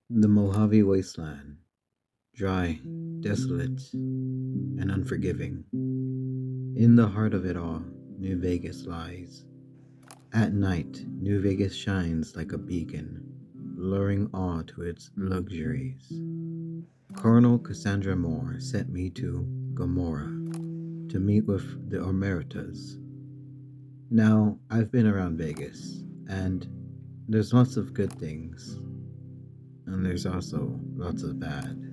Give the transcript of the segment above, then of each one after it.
The Mojave Wasteland, dry, desolate, and unforgiving. In the heart of it all, New Vegas lies. At night, New Vegas shines like a beacon, luring awe to its luxuries. Colonel Cassandra Moore sent me to Gomorrah to meet with the Omertas. Now, I've been around Vegas, and there's lots of good things, and there's also lots of bad.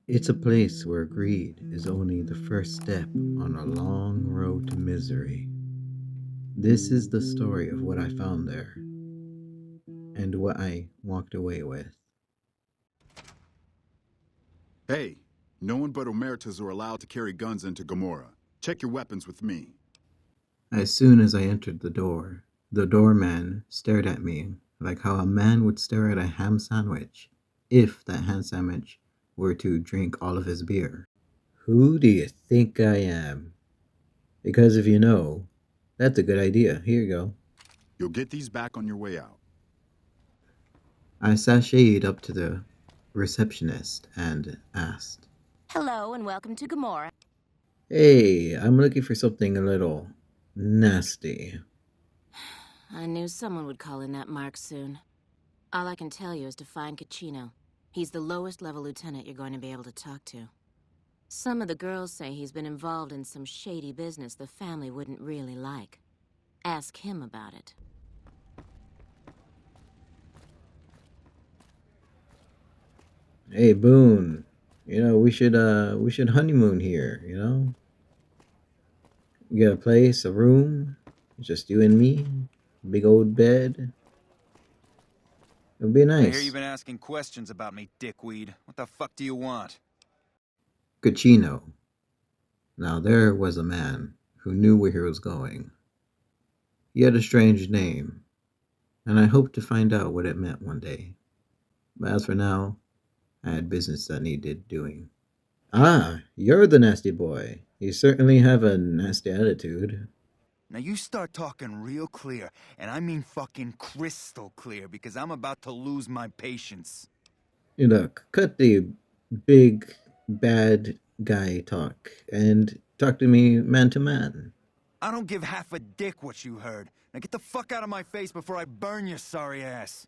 It's a place where greed is only the first step on a long road to misery. This is the story of what I found there and what I walked away with. Hey, no one but Omertas are allowed to carry guns into Gomorrah. Check your weapons with me. As soon as I entered the doorman stared at me like how a man would stare at a ham sandwich if that ham sandwich were to drink all of his beer. Who do you think I am? Because if you know, that's a good idea. Here you go. You'll get these back on your way out. I sashayed up to the receptionist and asked, Hello and welcome to Gomorrah. "Hey, I'm looking for something a little nasty." I knew someone would call in that mark soon. All I can tell you is to find Caccino. He's the lowest level lieutenant you're going to be able to talk to. Some of the girls say he's been involved in some shady business the family wouldn't really like. Ask him about it. Hey, Boone, we should honeymoon here, You got a place, a room, just you and me, big old bed. It'd be I hear nice. you've been asking questions about me, dickweed. What the fuck do you want? Caccino. Now there was a man who knew where he was going. He had a strange name, and I hoped to find out what it meant one day. But as for now, I had business that needed doing. Ah, you're the nasty boy. You certainly have a nasty attitude. Now you start talking real clear, and I mean fucking crystal clear, because I'm about to lose my patience. You look, cut the big bad guy talk and talk to me man to man. I don't give half a dick what you heard. Now get the fuck out of my face before I burn your sorry ass.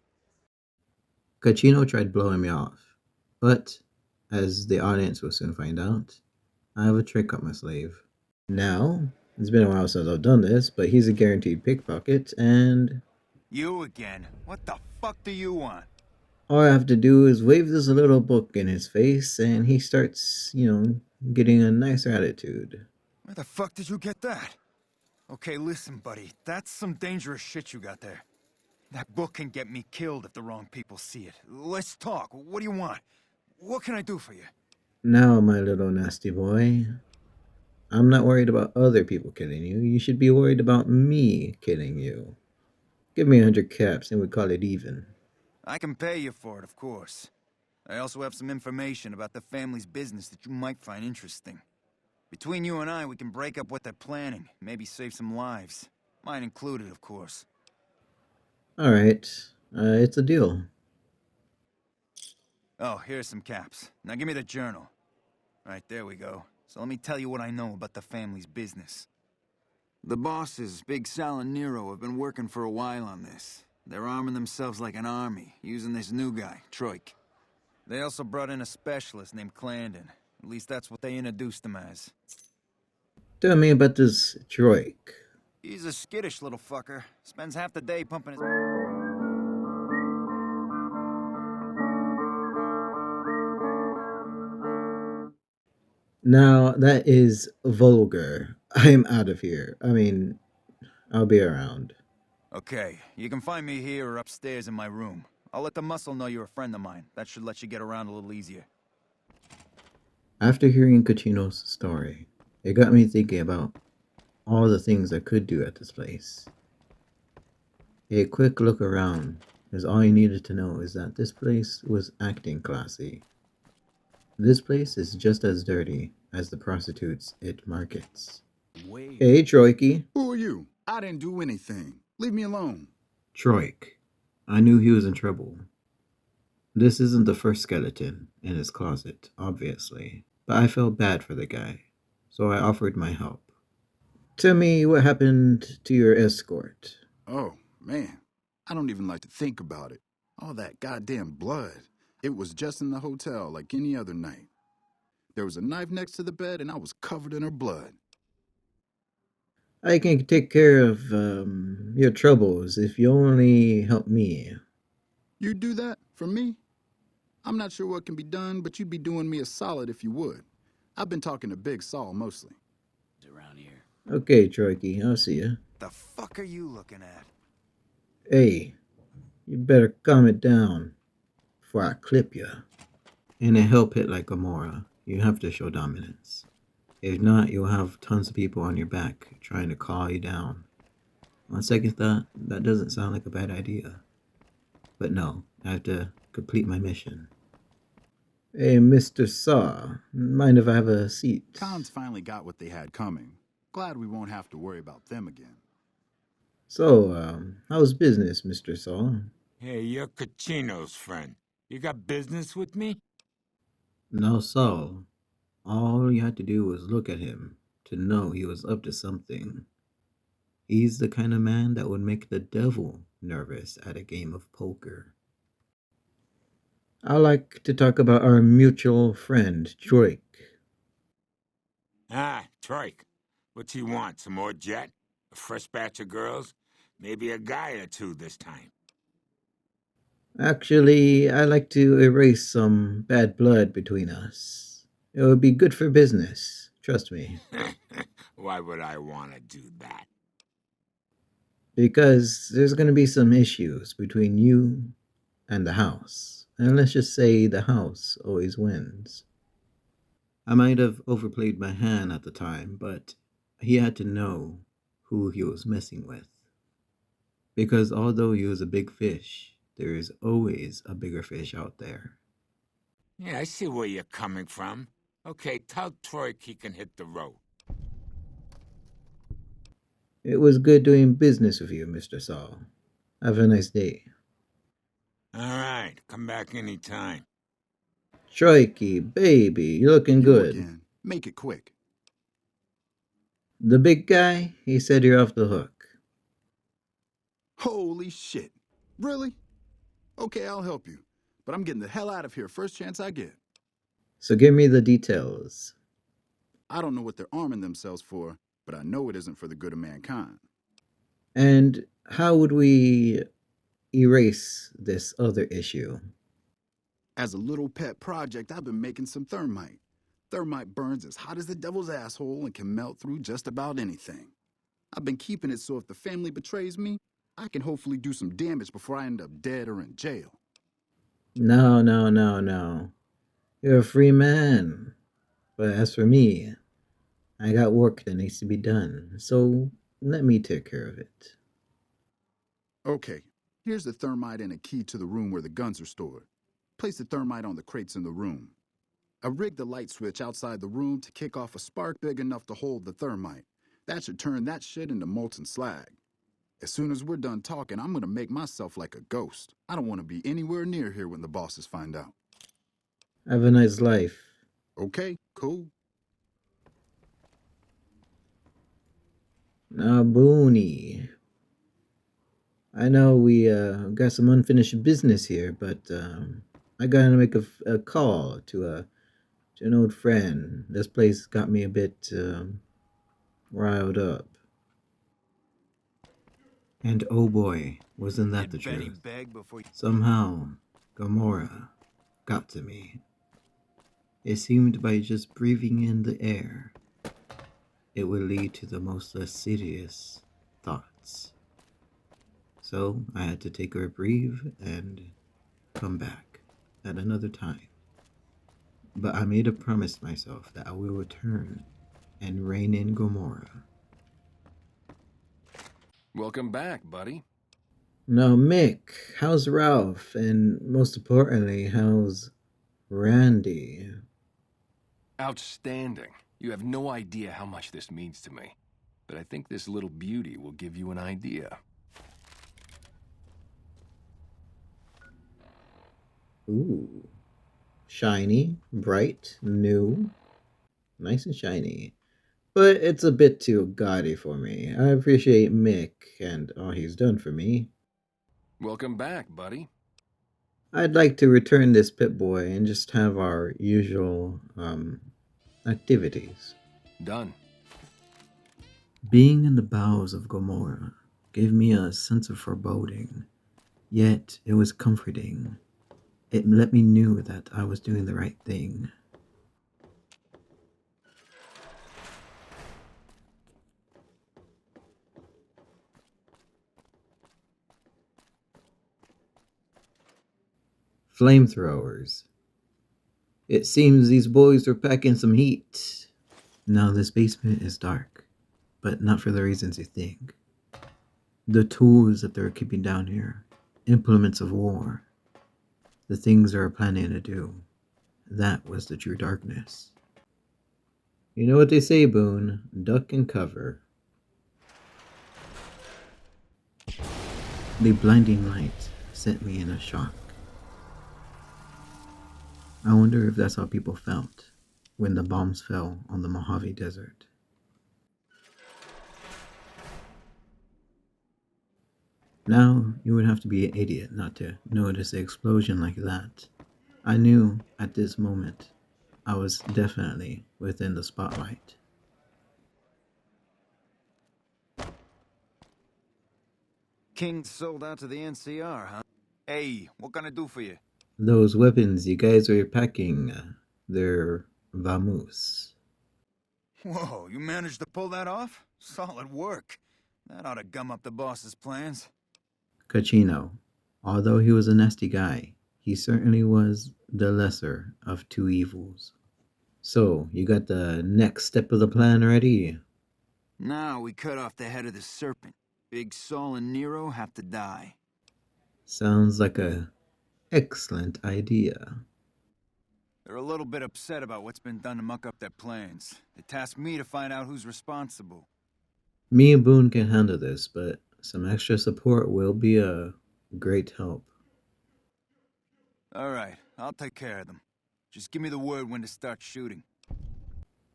Caccino tried blowing me off, but as the audience will soon find out, I have a trick up my sleeve. Now, it's been a while since I've done this, but he's a guaranteed pickpocket, and You again. What the fuck do you want? all I have to do is wave this little book in his face, and he starts, getting a nicer attitude. Where the fuck did you get that? Okay, listen, buddy. That's some dangerous shit you got there. That book can get me killed if the wrong people see it. Let's talk. What do you want? What can I do for you? Now, my little nasty boy, I'm not worried about other people killing you. You should be worried about me killing you. Give me 100 caps and we call it even. I can pay you for it, of course. I also have some information about the family's business that you might find interesting. Between you and I, we can break up what they're planning, maybe save some lives. Mine included, of course. Alright, it's a deal. Oh, here's some caps. Now give me the journal. Right, there we go. So let me tell you what I know about the family's business. The bosses, Big Sal and Nero, have been working for a while on this. They're arming themselves like an army, using this new guy, Troik. They also brought in a specialist named Clandon. At least that's what they introduced him as. Tell me about this Troik. He's a skittish little fucker. Spends half the day pumping his... Now, that is vulgar. I am out of here. I mean, I'll be around. Okay, you can find me here or upstairs in my room. I'll let the muscle know you're a friend of mine. That should let you get around a little easier. After hearing Cucino's story, it got me thinking about all the things I could do at this place. A quick look around is all you needed to know is that this place was acting classy. This place is just as dirty as the prostitutes it markets. Wait. Hey, Troiky. Who are you? I didn't do anything. Leave me alone. Troik. I knew he was in trouble. This isn't the first skeleton in his closet, obviously, but I felt bad for the guy, so I offered my help. Tell me what happened to your escort. Oh, man. I don't even like to think about it. All that goddamn blood. It was just in the hotel like any other night. There was a knife next to the bed, and I was covered in her blood. I can take care of your troubles if you only help me. You'd do that for me? I'm not sure what can be done, but you'd be doing me a solid if you would. I've been talking to Big Saul mostly. Around here. Okay, Troiky, I'll see you. The fuck are you looking at? Hey, you better calm it down before I clip you. In a hell pit like Gamora, you have to show dominance. If not, you'll have tons of people on your back trying to claw you down. On second thought, that doesn't sound like a bad idea. But no, I have to complete my mission. Hey, Mr. Saw, mind if I have a seat? Cons finally got what they had coming. Glad we won't have to worry about them again. So, how's business, Mr. Saw? Hey, you're Kachino's friend. You got business with me? No, Saul. All you had to do was look at him to know he was up to something. He's the kind of man that would make the devil nervous at a game of poker. I like to talk about our mutual friend, Drake. Ah, Troik. What's he want? Some more jet? A fresh batch of girls? Maybe a guy or two this time. Actually, I like to erase some bad blood between us. It would be good for business, trust me. Why would I want to do that? Because there's going to be some issues between you and the house. And let's just say the house always wins. I might have overplayed my hand at the time, but he had to know who he was messing with. Because although he was a big fish, there is always a bigger fish out there. Yeah, I see where you're coming from. Okay, tell Troik he can hit the road. It was good doing business with you, Mr. Saul. Have a nice day. All right, come back anytime. Troiky, baby, you're looking You good. again. Make it quick. The big guy, he said you're off the hook. Holy shit. Really? Okay, I'll help you. But I'm getting the hell out of here first chance I get. So give me the details. I don't know what they're arming themselves for, but I know it isn't for the good of mankind. And how would we erase this other issue? As a little pet project, I've been making some thermite. Thermite burns as hot as the devil's asshole and can melt through just about anything. I've been keeping it so if the family betrays me, I can hopefully do some damage before I end up dead or in jail. No. You're a free man. But as for me, I got work that needs to be done, so let me take care of it. Okay, here's the thermite and a key to the room where the guns are stored. Place the thermite on the crates in the room. I rigged the light switch outside the room to kick off a spark big enough to hold the thermite. That should turn that shit into molten slag. As soon as we're done talking, I'm gonna make myself like a ghost. I don't want to be anywhere near here when the bosses find out. Have a nice life. Okay, cool. Now, Booney. I know we got some unfinished business here, but I gotta make a call to an old friend. This place got me a bit riled up. And oh boy, wasn't that the Betty truth? beg before you... Somehow, Gamora got to me. It seemed by just breathing in the air, it would lead to the most lascivious thoughts. So I had to take a breathe and come back at another time. But I made a promise myself that I will return and reign in Gomorrah. Welcome back, buddy. Now, Mick, how's Ralph? And most importantly, how's Randy? Outstanding. You have no idea how much this means to me. But I think this little beauty will give you an idea. Ooh. Shiny, bright, new, nice and shiny. But it's a bit too gaudy for me. I appreciate Mick and all he's done for me. Welcome back, buddy. I'd like to return this Pip-Boy and just have our usual activities. Done. Being in the bowels of Gomorrah gave me a sense of foreboding, yet it was comforting. It let me know that I was doing the right thing. Flamethrowers. It seems these boys were packing some heat. Now this basement is dark, but not for the reasons you think. The tools that they're keeping down here, implements of war, the things they're planning to do, that was the true darkness. You know what they say, Boone, duck and cover. The blinding light sent me in a shock. I wonder if that's how people felt when the bombs fell on the Mojave Desert. Now, you would have to be an idiot not to notice the explosion like that. I knew at this moment I was definitely within the spotlight. King sold out to the NCR, huh? Hey, what can I do for you? Those weapons you guys are packing, they're vamoose. Whoa, you managed to pull that off? Solid work. That ought to gum up the boss's plans. Cachino, although he was a nasty guy, he certainly was the lesser of two evils. So, you got the next step of the plan ready? Now we cut off the head of the serpent. Big Saul and Nero have to die. Sounds like a excellent idea. They're a little bit upset about what's been done to muck up their plans. They tasked me to find out who's responsible. Me and Boone can handle this, but some extra support will be a great help. Alright, I'll take care of them. Just give me the word when to start shooting.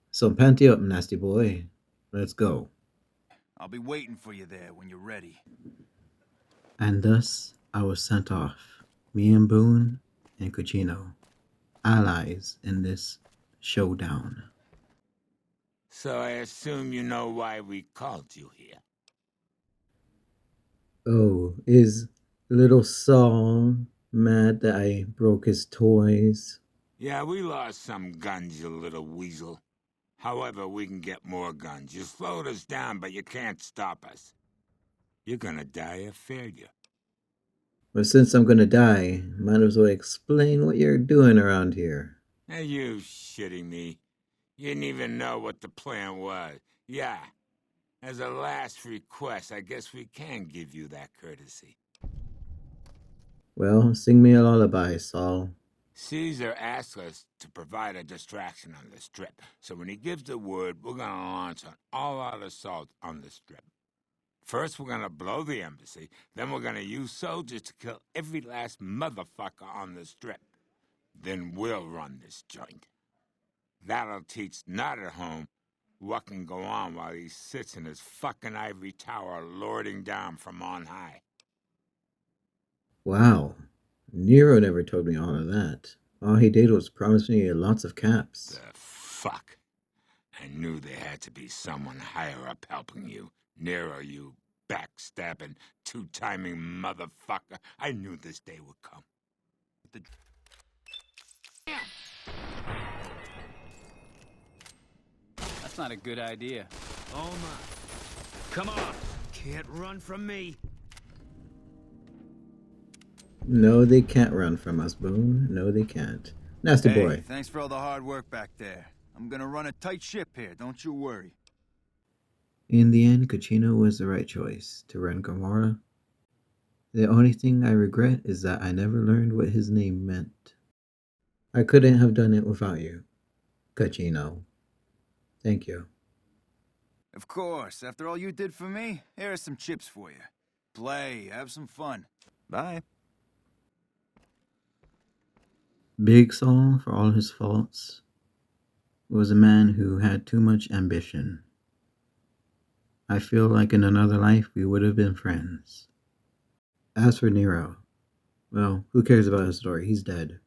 So panty up, nasty boy. Let's go. I'll be waiting for you there when you're ready. And thus, I was sent off. Me and Boone and Cucino, allies in this showdown. So I assume you know why we called you here. Oh, is little Saul mad that I broke his toys? Yeah, we lost some guns, you little weasel. However, we can get more guns. You slowed us down, but you can't stop us. You're gonna die of failure. But since I'm gonna die, might as well explain what you're doing around here. Are you shitting me? You didn't even know what the plan was. Yeah. As a last request, I guess we can give you that courtesy. Well, sing me a lullaby, Saul. Caesar asked us to provide a distraction on the Strip, so when he gives the word, we're gonna launch an all-out assault on the Strip. First, we're gonna blow the embassy, then we're gonna use soldiers to kill every last motherfucker on the Strip. Then we'll run this joint. That'll teach Not at Home what can go on while he sits in his fucking ivory tower lording down from on high. Wow. Nero never told me all of that. All he did was promise me lots of caps. The fuck? I knew there had to be someone higher up helping you. Nero, you backstabbing, two-timing motherfucker. I knew this day would come. That's not a good idea. Oh my. Come on. Can't run from me. No, they can't run from us, Boone. No, they can't. Nasty Hey, boy. thanks for all the hard work back there. I'm gonna run a tight ship here, don't you worry. In the end, Cucino was the right choice to run Gomorrah. The only thing I regret is that I never learned what his name meant. I couldn't have done it without you, Cucino. Thank you. Of course, after all you did for me, here are some chips for you. Play, have some fun. Bye. Big Saul, for all his faults, was a man who had too much ambition. I feel like in another life we would have been friends. As for Nero, well, who cares about his story? He's dead.